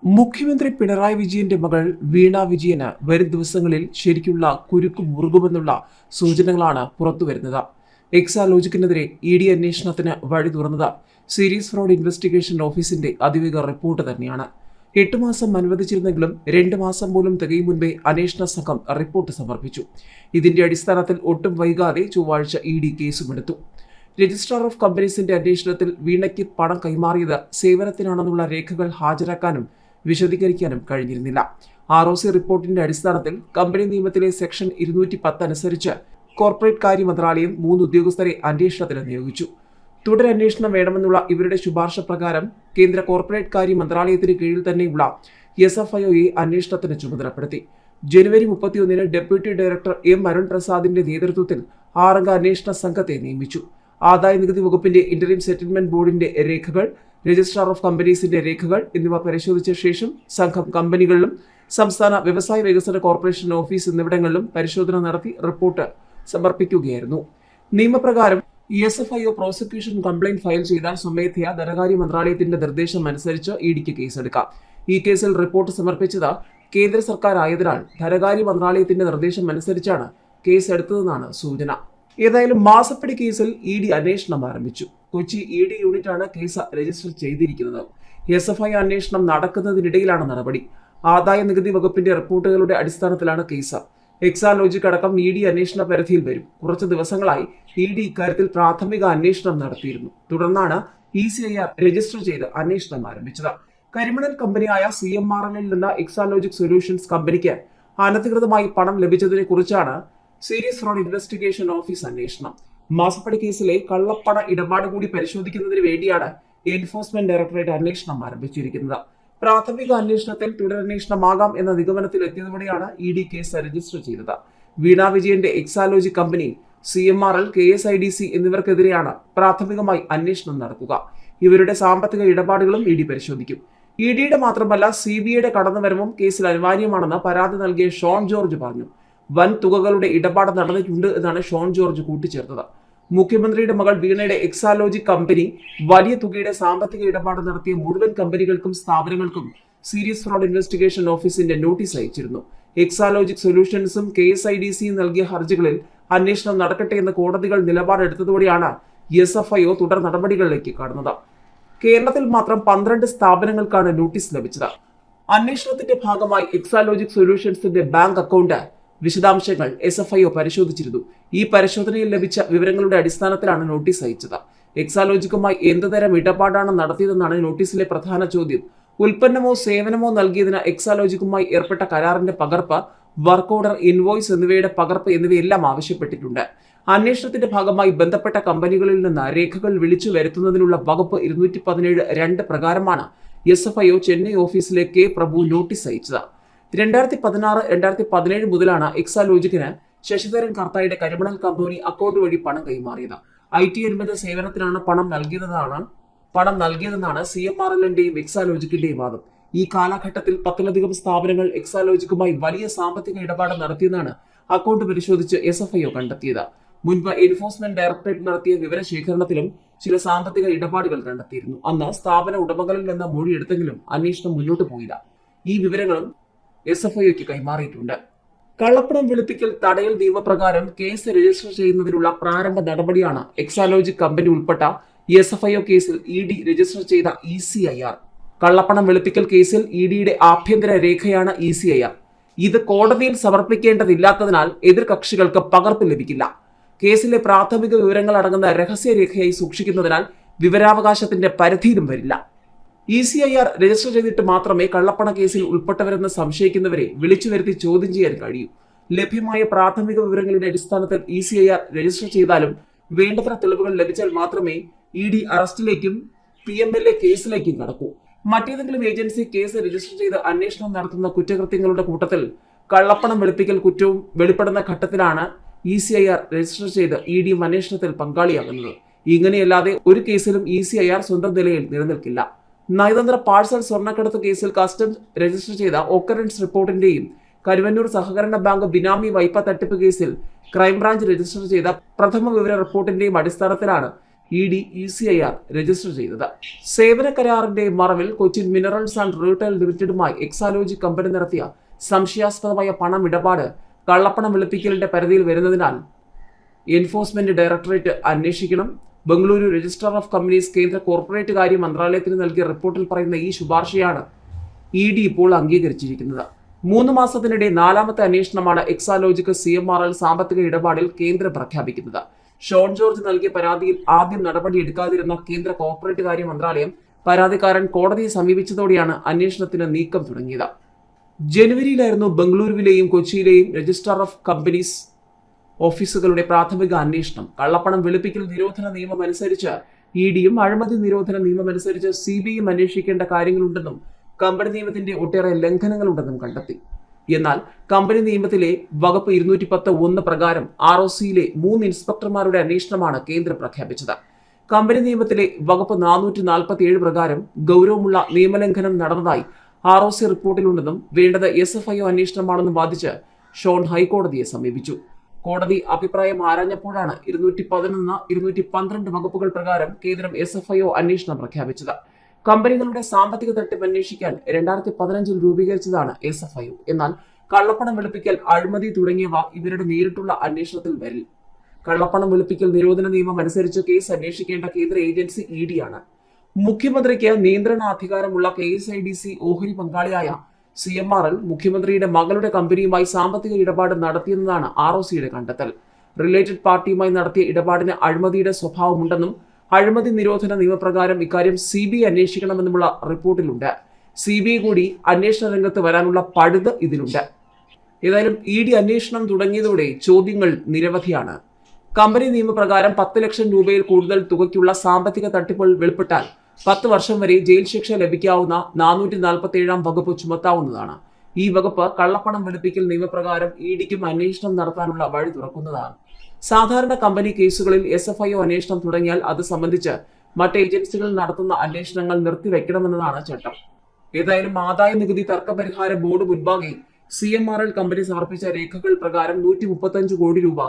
മുഖ്യമന്ത്രി പിണറായി വിജയന്റെ മകൾ വീണ വിജയന് വരും ദിവസങ്ങളിൽ ശരിക്കുള്ള കുരുക്ക് മുറുകുമെന്നുള്ള സൂചനകളാണ് പുറത്തുവരുന്നത്. എക്സാലോജിക്കിനെതിരെ ഇഡി അന്വേഷണത്തിന് വഴി തുറന്നത് സീരീസ് ഫ്രോഡ് ഇൻവെസ്റ്റിഗേഷൻ ഓഫീസിന്റെ അതിവേഗ റിപ്പോർട്ട് തന്നെയാണ്. 8 മാസം അനുവദിച്ചിരുന്നെങ്കിലും 2 മാസം പോലും തികയും മുൻപേ അന്വേഷണ സംഘം റിപ്പോർട്ട് സമർപ്പിച്ചു. ഇതിന്റെ അടിസ്ഥാനത്തിൽ ഒട്ടും വൈകാതെ ചൊവ്വാഴ്ച ഇഡി കേസുമെടുത്തു. രജിസ്ട്രാർ ഓഫ് കമ്പനീസിന്റെ അന്വേഷണത്തിൽ വീണയ്ക്ക് പണം കൈമാറിയത് സേവനത്തിനാണെന്നുള്ള രേഖകൾ ഹാജരാക്കാനും വിശദീകരിക്കാനും കഴിഞ്ഞിരുന്നില്ല. ROC റിപ്പോർട്ടിന്റെ അടിസ്ഥാനത്തിൽ കമ്പനി നിയമത്തിലെ സെക്ഷൻ 210 അനുസരിച്ച് കോർപ്പറേറ്റ് കാര്യ മന്ത്രാലയം 3 ഉദ്യോഗസ്ഥരെ അന്വേഷണത്തിന് നിയോഗിച്ചു. തുടരന്വേഷണം വേണമെന്നുള്ള ഇവരുടെ ശുപാർശ പ്രകാരം കേന്ദ്ര കോർപ്പറേറ്റ് കാര്യ മന്ത്രാലയത്തിന് കീഴിൽ തന്നെയുള്ള SFIOയെ അന്വേഷണത്തിന് ചുമതലപ്പെടുത്തി. ജനുവരി 31-ന് ഡെപ്യൂട്ടി ഡയറക്ടർ M. അരുൺ പ്രസാദിന്റെ നേതൃത്വത്തിൽ 6 അംഗ അന്വേഷണ സംഘത്തെ നിയമിച്ചു. ആദായ നികുതി വകുപ്പിന്റെ ഇന്ററിം സെറ്റിൽമെന്റ് ബോർഡിന്റെ രേഖകൾ, രജിസ്ട്രാർ ഓഫ് കമ്പനീസിന്റെ രേഖകൾ എന്നിവ പരിശോധിച്ച ശേഷം സംഘം കമ്പനികളിലും സംസ്ഥാന വ്യവസായ വികസന കോർപ്പറേഷൻ ഓഫീസ് എന്നിവിടങ്ങളിലും പരിശോധന നടത്തി റിപ്പോർട്ട് സമർപ്പിക്കുകയായിരുന്നു. നിയമപ്രകാരം SFIO പ്രോസിക്യൂഷൻ കംപ്ലയിന്റ് ഫയൽ ചെയ്താൽ സ്വമേധയാ ധനകാര്യ മന്ത്രാലയത്തിന്റെ നിർദ്ദേശം അനുസരിച്ച് ഇഡിക്ക് കേസെടുക്കാം. ഈ കേസിൽ റിപ്പോർട്ട് സമർപ്പിച്ചത് കേന്ദ്ര സർക്കാർ ആയതിനാൽ ധനകാര്യ മന്ത്രാലയത്തിന്റെ നിർദ്ദേശം അനുസരിച്ചാണ് കേസ് എടുത്തതെന്നാണ് സൂചന. ഏതായാലും മാസപ്പടി കേസിൽ ഇഡി അന്വേഷണം ആരംഭിച്ചു. കൊച്ചി ഇഡി യൂണിറ്റാണ് കേസ് രജിസ്റ്റർ ചെയ്തിരിക്കുന്നത്. SFIO അന്വേഷണം നടക്കുന്നതിനിടയിലാണ് നടപടി. ആദായ നികുതി വകുപ്പിന്റെ റിപ്പോർട്ടുകളുടെ അടിസ്ഥാനത്തിലാണ് കേസ്. എക്സാലോജിക് അടക്കം ഇഡി അന്വേഷണ പരിധിയിൽ വരും. കുറച്ച് ദിവസങ്ങളായി ഇഡി ഇക്കാര്യത്തിൽ പ്രാഥമിക അന്വേഷണം നടത്തിയിരുന്നു. തുടർന്നാണ് ECIR രജിസ്റ്റർ ചെയ്ത് അന്വേഷണം ആരംഭിച്ചത്. കരിമണൽ കമ്പനിയായ CMRL നിന്ന് എക്സാലോജിക് സൊല്യൂഷൻസ് കമ്പനിക്ക് അനധികൃതമായി പണം ലഭിച്ചതിനെ കുറിച്ചാണ് സീരീസ് ഫ്രോഡ് ഇൻവെസ്റ്റിഗേഷൻ ഓഫീസ് അന്വേഷണം. മാസപ്പടി കേസിലെ കള്ളപ്പണ ഇടപാട് കൂടി പരിശോധിക്കുന്നതിന് വേണ്ടിയാണ് എൻഫോഴ്സ്മെന്റ് ഡയറക്ടറേറ്റ് അന്വേഷണം ആരംഭിച്ചിരിക്കുന്നത്. പ്രാഥമിക അന്വേഷണത്തിൽ തുടരന്വേഷണമാകാം എന്ന നിഗമനത്തിൽ എത്തിയതോടെയാണ് ഇഡി കേസ് രജിസ്റ്റർ ചെയ്തത്. വീണ വിജയന്റെ എക്സാലോജിക് കമ്പനി, CMRL, KSIDC എന്നിവർക്കെതിരെയാണ് പ്രാഥമികമായി അന്വേഷണം നടക്കുക. ഇവരുടെ സാമ്പത്തിക ഇടപാടുകളും ഇഡി പരിശോധിക്കും. ഇഡിയുടെ മാത്രമല്ല CBIയുടെ കടന്നുവരവും കേസിൽ അനിവാര്യമാണെന്ന് പരാതി നൽകിയ ഷോൺ ജോർജ് പറഞ്ഞു. വൻ തുകകളുടെ ഇടപാട് നടന്നിട്ടുണ്ട് എന്നാണ് ഷോൺ ജോർജ് കൂട്ടിച്ചേർത്തത്. മുഖ്യമന്ത്രിയുടെ മകൾ വീണയുടെ എക്സാലോജിക് കമ്പനി വലിയ തുകയുടെ സാമ്പത്തിക ഇടപാട് നടത്തിയ മുഴുവൻ കമ്പനികൾക്കും സ്ഥാപനങ്ങൾക്കും സീരീസ് ഫ്രോഡ് ഇൻവെസ്റ്റിഗേഷൻ ഓഫീസിന്റെ നോട്ടീസ് അയച്ചിരുന്നു. എക്സാലോജിക് സൊല്യൂഷൻസും KSIDCയും നൽകിയ ഹർജികളിൽ അന്വേഷണം നടക്കട്ടെ എന്ന് കോടതികൾ നിലപാടെടുത്തതോടെയാണ് SFIO തുടർ നടപടികളിലേക്ക് കടന്നത്. കേരളത്തിൽ മാത്രം 12 സ്ഥാപനങ്ങൾക്കാണ് നോട്ടീസ് ലഭിച്ചത്. അന്വേഷണത്തിന്റെ ഭാഗമായി എക്സാലോജിക് സൊല്യൂഷൻസിന്റെ ബാങ്ക് അക്കൗണ്ട് വിശദാംശങ്ങൾ SFIO പരിശോധിച്ചിരുന്നു. ഈ പരിശോധനയിൽ ലഭിച്ച വിവരങ്ങളുടെ അടിസ്ഥാനത്തിലാണ് നോട്ടീസ് അയച്ചത്. എക്സാലോജിക്കുമായി എന്തുതരം ഇടപാടാണ് നടത്തിയതെന്നാണ് നോട്ടീസിലെ പ്രധാന ചോദ്യം. ഉൽപ്പന്നമോ സേവനമോ നൽകിയതിന് എക്സാലോജിക്കുമായി ഏർപ്പെട്ട കരാറിന്റെ പകർപ്പ്, വർക്ക് ഓർഡർ, ഇൻവോയ്സ് എന്നിവയുടെ പകർപ്പ് എന്നിവയെല്ലാം ആവശ്യപ്പെട്ടിട്ടുണ്ട്. അന്വേഷണത്തിന്റെ ഭാഗമായി ബന്ധപ്പെട്ട കമ്പനികളിൽ നിന്ന് രേഖകൾ വിളിച്ചു വരുത്തുന്നതിനുള്ള വകുപ്പ് 217(2) പ്രകാരമാണ് SFIO ചെന്നൈ ഓഫീസിലെ K. പ്രഭു നോട്ടീസ് അയച്ചത്. 2016-2017 മുതലാണ് എക്സാലോജിക്കിന് ശശിധരൻ കർത്തായുടെ കരിമണൽ കമ്പനി അക്കൗണ്ട് വഴി പണം കൈമാറിയത്. IT അനുബന്ധ സേവനത്തിനാണ് പണം നൽകിയതെന്നാണ് CMRLന്റെയും എക്സാലോജിക്കിന്റെയും വാദം. ഈ കാലഘട്ടത്തിൽ 10-ലധികം സ്ഥാപനങ്ങൾ എക്സാലോജിക്കുമായി വലിയ സാമ്പത്തിക ഇടപാട് നടത്തിയെന്നാണ് അക്കൗണ്ട് പരിശോധിച്ച് SFIO കണ്ടെത്തിയത്. മുൻപ് എൻഫോഴ്സ്മെന്റ് ഡയറക്ടറേറ്റ് നടത്തിയ വിവരശേഖരണത്തിലും ചില സാമ്പത്തിക ഇടപാടുകൾ കണ്ടെത്തിയിരുന്നു. അന്ന് സ്ഥാപന ഉടമകളിൽ നിന്ന് മൊഴിയെടുത്തെങ്കിലും അന്വേഷണം മുന്നോട്ട് പോയില്ല. ഈ വിവരങ്ങളും SFIOയ്ക്ക് കൈമാറിയിട്ടുണ്ട്. കള്ളപ്പണം വെളുപ്പിക്കൽ തടയൽ നിയമപ്രകാരം കേസ് രജിസ്റ്റർ ചെയ്യുന്നതിനുള്ള പ്രാരംഭ നടപടിയാണ് എക്സാലോജിക് കമ്പനി ഉൾപ്പെട്ട SFIO കേസിൽ ഇഡി രജിസ്റ്റർ ചെയ്ത ECIR. കള്ളപ്പണം വെളുപ്പിക്കൽ കേസിൽ ഇഡിയുടെ ആഭ്യന്തര രേഖയാണ് ECIR. ഇത് കോടതിയിൽ സമർപ്പിക്കേണ്ടതില്ലാത്തതിനാൽ എതിർകക്ഷികൾക്ക് പകർപ്പ് ലഭിക്കില്ല. കേസിലെ പ്രാഥമിക വിവരങ്ങൾ അടങ്ങുന്ന രഹസ്യരേഖയായി സൂക്ഷിക്കുന്നതിനാൽ വിവരാവകാശത്തിന്റെ പരിധിയിലും വരില്ല. ECIR രജിസ്റ്റർ ചെയ്തിട്ട് മാത്രമേ കള്ളപ്പണ കേസിൽ ഉൾപ്പെട്ടവരെന്ന് സംശയിക്കുന്നവരെ വിളിച്ചു വരുത്തി ചോദ്യം ചെയ്യാൻ കഴിയൂ. ലഭ്യമായ പ്രാഥമിക വിവരങ്ങളുടെ അടിസ്ഥാനത്തിൽ ECIR രജിസ്റ്റർ ചെയ്താലും വേണ്ടത്ര തെളിവുകൾ ലഭിച്ചാൽ മാത്രമേ ഇഡി അറസ്റ്റിലേക്കും PMLA കേസിലേക്കും കടക്കൂ. മറ്റേതെങ്കിലും ഏജൻസി കേസ് രജിസ്റ്റർ ചെയ്ത് അന്വേഷണം നടത്തുന്ന കുറ്റകൃത്യങ്ങളുടെ കൂട്ടത്തിൽ കള്ളപ്പണം വെളുപ്പിക്കൽ കുറ്റവും വെളിപ്പെടുന്ന ഘട്ടത്തിലാണ് ECIR രജിസ്റ്റർ ചെയ്ത് ഇഡിയും അന്വേഷണത്തിൽ പങ്കാളിയാകുന്നത്. ഇങ്ങനെയല്ലാതെ ഒരു കേസിലും ECIR സ്വന്തം നിലയിൽ നിലനിൽക്കില്ല. നയതന്ത്ര പാഴ്സൽ സ്വർണ്ണക്കടത്ത് കേസിൽ കസ്റ്റംസ് രജിസ്റ്റർ ചെയ്ത ഒക്കറൻസ് റിപ്പോർട്ടിന്റെയും കരുവന്നൂർ സഹകരണ ബാങ്ക് ബിനാമി വായ്പ തട്ടിപ്പ് കേസിൽ ക്രൈംബ്രാഞ്ച് രജിസ്റ്റർ ചെയ്ത പ്രഥമ വിവര റിപ്പോർട്ടിന്റെയും അടിസ്ഥാനത്തിലാണ് ED ECIR രജിസ്റ്റർ ചെയ്തത്. സേവന കരാറിന്റെ മറവിൽ കൊച്ചിൻ മിനറൽസ് ആൻഡ് റീട്ടെയിൽ ലിമിറ്റഡുമായി എക്സാലോജി കമ്പനി നടത്തിയ സംശയാസ്പദമായ പണമിടപാട് കള്ളപ്പണം വെളുപ്പിക്കലിന്റെ പരിധിയിൽ വരുന്നതിനാൽ എൻഫോഴ്സ്മെന്റ് ഡയറക്ടറേറ്റ് അന്വേഷിക്കണം. ബംഗളൂരു രജിസ്ട്രാർ ഓഫ് കമ്പനീസ് കേന്ദ്ര കോർപ്പറേറ്റ് കാര്യ മന്ത്രാലയത്തിന് നൽകിയ റിപ്പോർട്ടിൽ പറയുന്ന ഈ ശുപാർശയാണ് ED ഇപ്പോൾ അംഗീകരിച്ചിരിക്കുന്നത്. 3 മാസത്തിനിടെ 4ാമത്തെ അന്വേഷണമാണ് എക്സാലോജിക്ക് CMRL സാമ്പത്തിക ഇടപാടിൽ കേന്ദ്രം പ്രഖ്യാപിക്കുന്നത്. ഷോൺ ജോർജ് നൽകിയ പരാതിയിൽ ആദ്യം നടപടി എടുക്കാതിരുന്ന കേന്ദ്ര കോർപ്പറേറ്റ് കാര്യ മന്ത്രാലയം പരാതിക്കാരൻ കോടതിയെ സമീപിച്ചതോടെയാണ് അന്വേഷണത്തിന് നീക്കം തുടങ്ങിയത്. ജനുവരിയിലായിരുന്നു ബംഗളൂരുവിലെയും കൊച്ചിയിലെയും രജിസ്ട്രാർ ഓഫ് കമ്പനീസ് ഓഫീസുകളുടെ പ്രാഥമിക അന്വേഷണം. കള്ളപ്പണം വെളുപ്പിക്കൽ നിരോധന നിയമം അനുസരിച്ച് EDയും അഴിമതി നിരോധന നിയമം അനുസരിച്ച് CBIയും അന്വേഷിക്കേണ്ട കാര്യങ്ങളുണ്ടെന്നും കമ്പനി നിയമത്തിന്റെ ഒട്ടേറെ ലംഘനങ്ങളുണ്ടെന്നും കണ്ടെത്തി. എന്നാൽ കമ്പനി നിയമത്തിലെ വകുപ്പ് 210(1) പ്രകാരം ROCയിലെ 3 ഇൻസ്പെക്ടർമാരുടെ അന്വേഷണമാണ് കേന്ദ്രം പ്രഖ്യാപിച്ചത്. കമ്പനി നിയമത്തിലെ വകുപ്പ് 447 പ്രകാരം ഗൗരവമുള്ള നിയമലംഘനം നടന്നതായി ROC റിപ്പോർട്ടിലുണ്ടെന്നും വേണ്ടത് SFIO അന്വേഷണമാണെന്നും വാദിച്ച് ഷോൺ ഹൈക്കോടതിയെ സമീപിച്ചു. കോടതി അഭിപ്രായം ആരാഞ്ഞപ്പോഴാണ് 211, 212 വകുപ്പുകൾ പ്രകാരം കേന്ദ്രം SFIO അന്വേഷണം പ്രഖ്യാപിച്ചത്. കമ്പനികളുടെ സാമ്പത്തിക തട്ടിപ്പ് അന്വേഷിക്കാൻ 2015 രൂപീകരിച്ചതാണ് SFIO. എന്നാൽ കള്ളപ്പണം വെളുപ്പിക്കൽ, അഴിമതി തുടങ്ങിയവ ഇവരുടെ നേരിട്ടുള്ള അന്വേഷണത്തിൽ വരില്ല. കള്ളപ്പണം വെളുപ്പിക്കൽ നിരോധന നിയമം അനുസരിച്ച് കേസ് അന്വേഷിക്കേണ്ട കേന്ദ്ര ഏജൻസി ED ആണ്. മുഖ്യമന്ത്രിക്ക് നിയന്ത്രണാധികാരമുള്ള KSIDC ഓഹരി പങ്കാളിയായ CMRL മുഖ്യമന്ത്രിയുടെ മകളുടെ കമ്പനിയുമായി സാമ്പത്തിക ഇടപാട് നടത്തിയെന്നതാണ് ROCയുടെ കണ്ടെത്തൽ. റിലേറ്റഡ് പാർട്ടിയുമായി നടത്തിയ ഇടപാടിന് അഴിമതിയുടെ സ്വഭാവമുണ്ടെന്നും അഴിമതി നിരോധന നിയമപ്രകാരം ഇക്കാര്യം CBI അന്വേഷിക്കണമെന്നുമുള്ള റിപ്പോർട്ടിലുണ്ട്. CBI കൂടി അന്വേഷണ രംഗത്ത് വരാനുള്ള പഴുത് ഇതിലുണ്ട്. ഏതായാലും ED അന്വേഷണം തുടങ്ങിയതോടെ ചോദ്യങ്ങൾ നിരവധിയാണ്. കമ്പനി നിയമപ്രകാരം 10 ലക്ഷം രൂപയിൽ കൂടുതൽ തുകയ്ക്കുള്ള സാമ്പത്തിക തട്ടിപ്പുകൾ വെളിപ്പെട്ടാൽ 10 വർഷം വരെ ജയിൽ ശിക്ഷ ലഭിക്കാവുന്ന 447 വകുപ്പ് ചുമത്താവുന്നതാണ്. ഈ വകുപ്പ് കള്ളപ്പണം വെളുപ്പിക്കൽ നിയമപ്രകാരം EDക്കും അന്വേഷണം നടത്താനുള്ള വഴി തുറക്കുന്നതാണ്. സാധാരണ കമ്പനി കേസുകളിൽ SFIO അന്വേഷണം തുടങ്ങിയാൽ അത് സംബന്ധിച്ച് മറ്റ് ഏജൻസികൾ നടത്തുന്ന അന്വേഷണങ്ങൾ നിർത്തിവെക്കണമെന്നതാണ് ചട്ടം. ഏതായാലും ആദായ നികുതി തർക്കപരിഹാര ബോർഡ് മുൻപാകെ CMRL കമ്പനി സമർപ്പിച്ച രേഖകൾ പ്രകാരം 135 കോടി രൂപ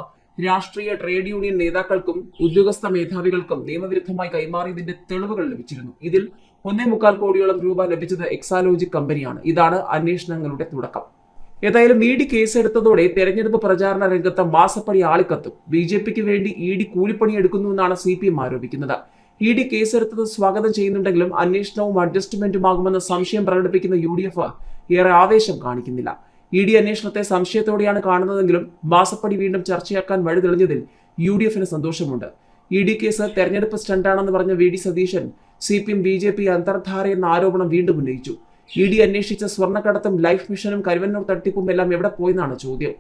രാഷ്ട്രീയ ട്രേഡ് യൂണിയൻ നേതാക്കൾക്കും ഉദ്യോഗസ്ഥ മേധാവികൾക്കും നിയമവിരുദ്ധമായി കൈമാറിയതിന്റെ തെളിവുകൾ ലഭിച്ചിരുന്നു. ഇതിൽ 1.25 കോടിയോളം രൂപ ലഭിച്ചത് എക്സാലോജി കമ്പനിയാണ്. ഇതാണ് അന്വേഷണങ്ങളുടെ തുടക്കം. ഏതായാലും ED കേസെടുത്തതോടെ തെരഞ്ഞെടുപ്പ് പ്രചാരണ രംഗത്ത് മാസപ്പടി ആളിക്കത്തും. BJPക്ക് വേണ്ടി ED കൂലിപ്പണി എടുക്കുന്നുവെന്നാണ് CPM ആരോപിക്കുന്നത്. ED കേസെടുത്തത് സ്വാഗതം ചെയ്യുന്നുണ്ടെങ്കിലും അന്വേഷണവും അഡ്ജസ്റ്റ്മെന്റുമാകുമെന്ന സംശയം പ്രകടിപ്പിക്കുന്ന UDF ഏറെ ആവേശം കാണിക്കുന്നില്ല. ED അന്വേഷണത്തെ സംശയത്തോടെയാണ് കാണുന്നതെങ്കിലും മാസപ്പടി വീണ്ടും ചർച്ചയാക്കാൻ വഴി തെളിഞ്ഞതിൽ UDFന് സന്തോഷമുണ്ട്. ED കേസ് തെരഞ്ഞെടുപ്പ് സ്റ്റണ്ടാണെന്ന് പറഞ്ഞ VD സതീശൻ CPM BJP അന്തർധാര എന്ന ആരോപണം വീണ്ടും ഉന്നയിച്ചു. ED അന്വേഷിച്ച സ്വർണ്ണക്കടത്തും ലൈഫ് മിഷനും കരുവന്നൂർ തട്ടിപ്പും എല്ലാം എവിടെ പോയെന്നാണ് ചോദ്യം.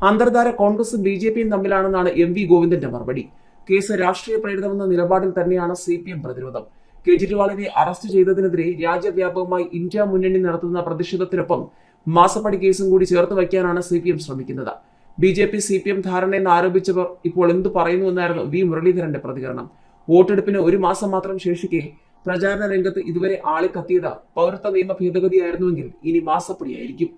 അന്തർധാര കോൺഗ്രസും BJPയും തമ്മിലാണെന്നാണ് MV ഗോവിന്ദന്റെ മറുപടി. കേസ് രാഷ്ട്രീയ പ്രേരിതമെന്ന നിലപാടിൽ തന്നെയാണ് CPM പ്രതിരോധം. കേജ്രിവാളിനെ അറസ്റ്റ് ചെയ്തതിനെതിരെ രാജ്യവ്യാപകമായി ഇന്ത്യ മുന്നണി നടത്തുന്ന പ്രതിഷേധത്തിനൊപ്പം മാസപ്പടി കേസും കൂടി ചേർത്ത് വയ്ക്കാനാണ് CPM ശ്രമിക്കുന്നത്. BJP CPM ധാരണയെന്ന് ആരോപിച്ചവർ ഇപ്പോൾ എന്തു പറയുന്നുവെന്നായിരുന്നു V മുരളീധരന്റെ പ്രതികരണം. വോട്ടെടുപ്പിന് 1 മാസം മാത്രം ശേഷിക്കെ പ്രചാരണ രംഗത്ത് ഇതുവരെ ആളിക്കത്തിയത് പൗരത്വ നിയമ ഭേദഗതിയായിരുന്നുവെങ്കിൽ ഇനി മാസപ്പടിയായിരിക്കും.